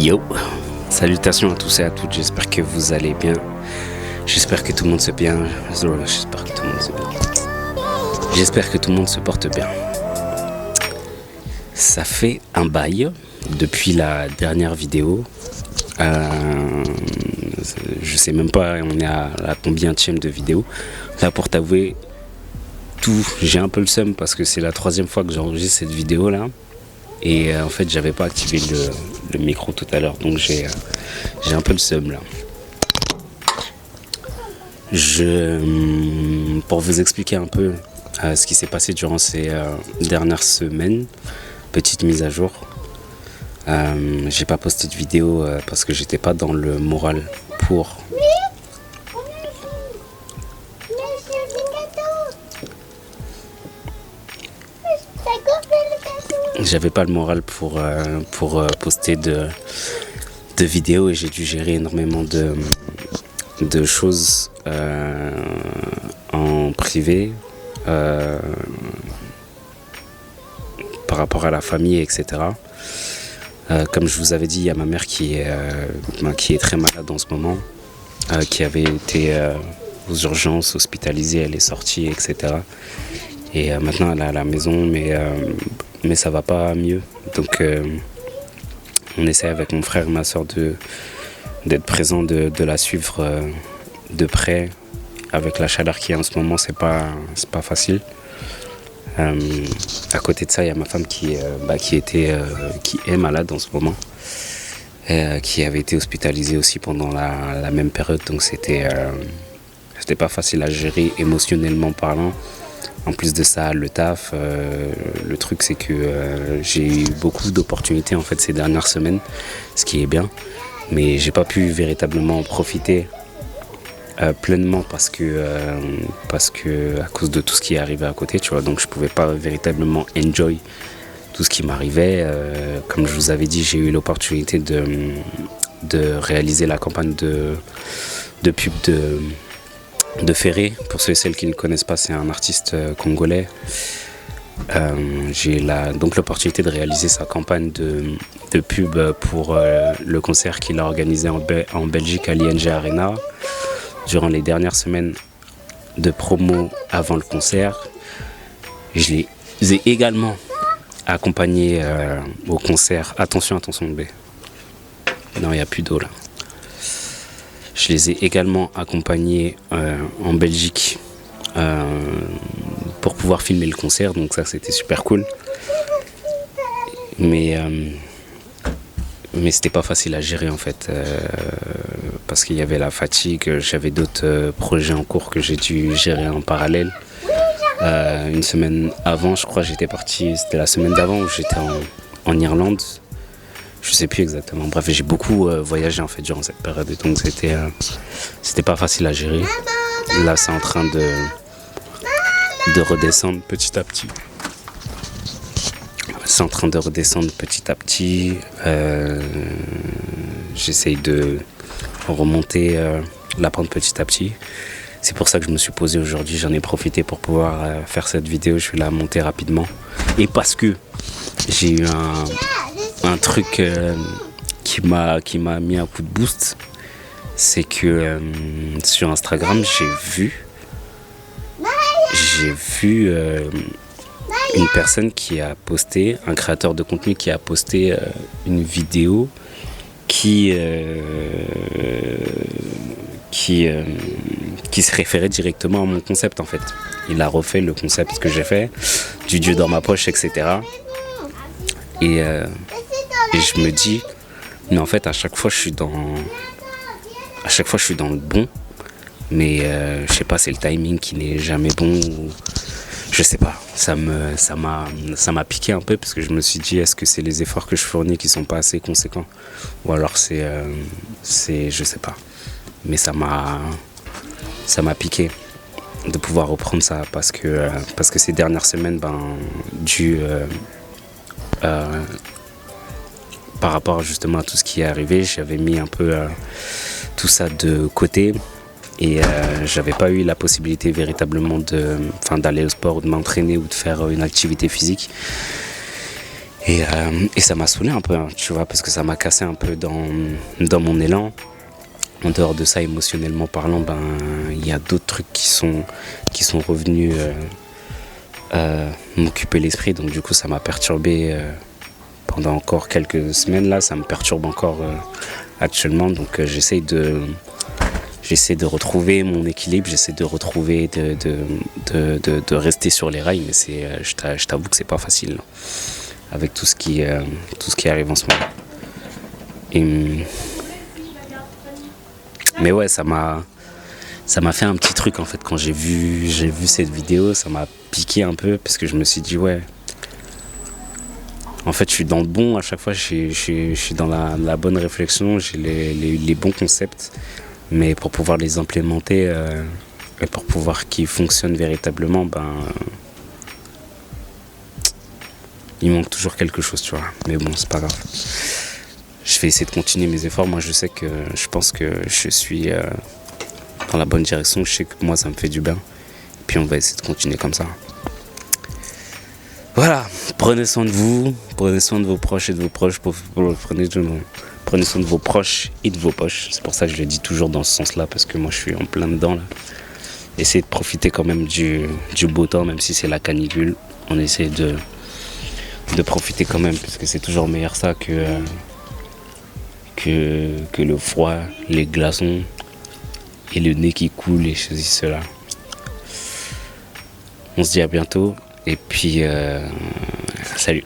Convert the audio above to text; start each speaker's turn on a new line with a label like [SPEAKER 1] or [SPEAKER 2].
[SPEAKER 1] Yo, salutations à tous et à toutes, j'espère que vous allez bien. J'espère que tout le monde se bien. J'espère que tout le monde se bien. J'espère que tout le monde se porte bien. Ça fait un bail depuis la dernière vidéo. Je sais même pas, on est à la combienième de vidéo. Là, pour t'avouer, j'ai un peu le seum parce que c'est la 3e fois que j'enregistre cette vidéo là. Et en fait, j'avais pas activé le micro tout à l'heure, donc j'ai un peu le seum là. Pour vous expliquer un peu ce qui s'est passé durant ces dernières semaines, petite mise à jour. J'ai pas posté de vidéo parce que j'étais pas dans le moral pour. J'avais pas le moral pour poster de vidéos et j'ai dû gérer énormément de choses en privé par rapport à la famille, etc. Comme je vous avais dit, il y a ma mère qui est très malade en ce moment, qui avait été aux urgences, hospitalisée, elle est sortie, etc. Et maintenant elle est à la maison, mais ça va pas mieux. Donc on essaie avec mon frère et ma soeur d'être présent, de la suivre de près. Avec la chaleur qu'il y a en ce moment, c'est pas facile. À côté de ça, il y a ma femme qui est malade en ce moment, qui avait été hospitalisée aussi pendant la même période. Donc c'était pas facile à gérer émotionnellement parlant. En plus de ça, le taf, le truc c'est que j'ai eu beaucoup d'opportunités en fait ces dernières semaines, ce qui est bien, mais j'ai pas pu véritablement en profiter pleinement parce que à cause de tout ce qui est arrivé à côté, tu vois, donc je pouvais pas véritablement enjoy tout ce qui m'arrivait. Comme je vous avais dit, j'ai eu l'opportunité de réaliser la campagne de pub de Ferré. Pour ceux et celles qui ne connaissent pas, c'est un artiste congolais. J'ai donc l'opportunité de réaliser sa campagne de pub pour le concert qu'il a organisé en Belgique à l'ING Arena durant les dernières semaines de promo avant le concert. Je les ai également accompagnés au concert. Attention B. Non, il n'y a plus d'eau là. Je les ai également accompagnés en Belgique pour pouvoir filmer le concert, donc ça c'était super cool. Mais c'était pas facile à gérer en fait, parce qu'il y avait la fatigue, j'avais d'autres projets en cours que j'ai dû gérer en parallèle. Une semaine avant, je crois, j'étais parti, c'était la semaine d'avant où j'étais en Irlande. Je sais plus exactement. Bref, j'ai beaucoup voyagé en fait durant cette période, donc c'était pas facile à gérer. Là, c'est en train de redescendre petit à petit. C'est en train de redescendre petit à petit. J'essaye de remonter la pente petit à petit. C'est pour ça que je me suis posé aujourd'hui. J'en ai profité pour pouvoir faire cette vidéo. Je vais la monter rapidement. Et parce que j'ai eu un truc qui m'a mis un coup de boost, c'est que sur Instagram j'ai vu une personne qui a posté, un créateur de contenu qui a posté une vidéo qui se référait directement à mon concept en fait. Il a refait le concept que j'ai fait, du Dieu dans ma poche, etc. Et je me dis, mais en fait à chaque fois je suis dans le bon, mais je sais pas, c'est le timing qui n'est jamais bon, ou je sais pas, ça m'a piqué un peu parce que je me suis dit, est-ce que c'est les efforts que je fournis qui sont pas assez conséquents, ou alors c'est je sais pas, mais ça m'a piqué de pouvoir reprendre ça parce que ces dernières semaines, par rapport justement à tout ce qui est arrivé, j'avais mis un peu tout ça de côté et j'avais pas eu la possibilité véritablement d'aller au sport ou de m'entraîner ou de faire une activité physique. Et ça m'a saoulé un peu, hein, tu vois, parce que ça m'a cassé un peu dans mon élan. En dehors de ça, émotionnellement parlant, ben il y a d'autres trucs qui sont revenus m'occuper l'esprit. Donc du coup, ça m'a perturbé pendant encore quelques semaines là. Ça me perturbe encore actuellement. Donc j'essaie de retrouver mon équilibre. J'essaie de retrouver de rester sur les rails. Mais je t'avoue que c'est pas facile là, avec tout ce qui arrive en ce moment. Mais ouais, ça m'a fait un petit truc en fait quand j'ai vu cette vidéo. Ça m'a piqué un peu parce que je me suis dit ouais, en fait je suis dans le bon à chaque fois. Je suis dans la bonne réflexion. J'ai les bons concepts, mais pour pouvoir les implémenter et pour pouvoir qu'ils fonctionnent véritablement, il manque toujours quelque chose, tu vois. Mais bon, c'est pas grave. Je vais essayer de continuer mes efforts. Moi, je pense que je suis dans la bonne direction. Je sais que moi, ça me fait du bien. Puis on va essayer de continuer comme ça. Voilà, prenez soin de vous, prenez soin de vos proches et de vos proches. Prenez soin de vos proches et de vos poches. C'est pour ça que je le dis toujours dans ce sens-là, parce que moi, je suis en plein dedans là. Essayez de profiter quand même du beau temps, même si c'est la canicule. On essaie de profiter quand même, parce que c'est toujours meilleur ça que le froid, les glaçons et le nez qui coule et ceci, cela. On se dit à bientôt et puis salut.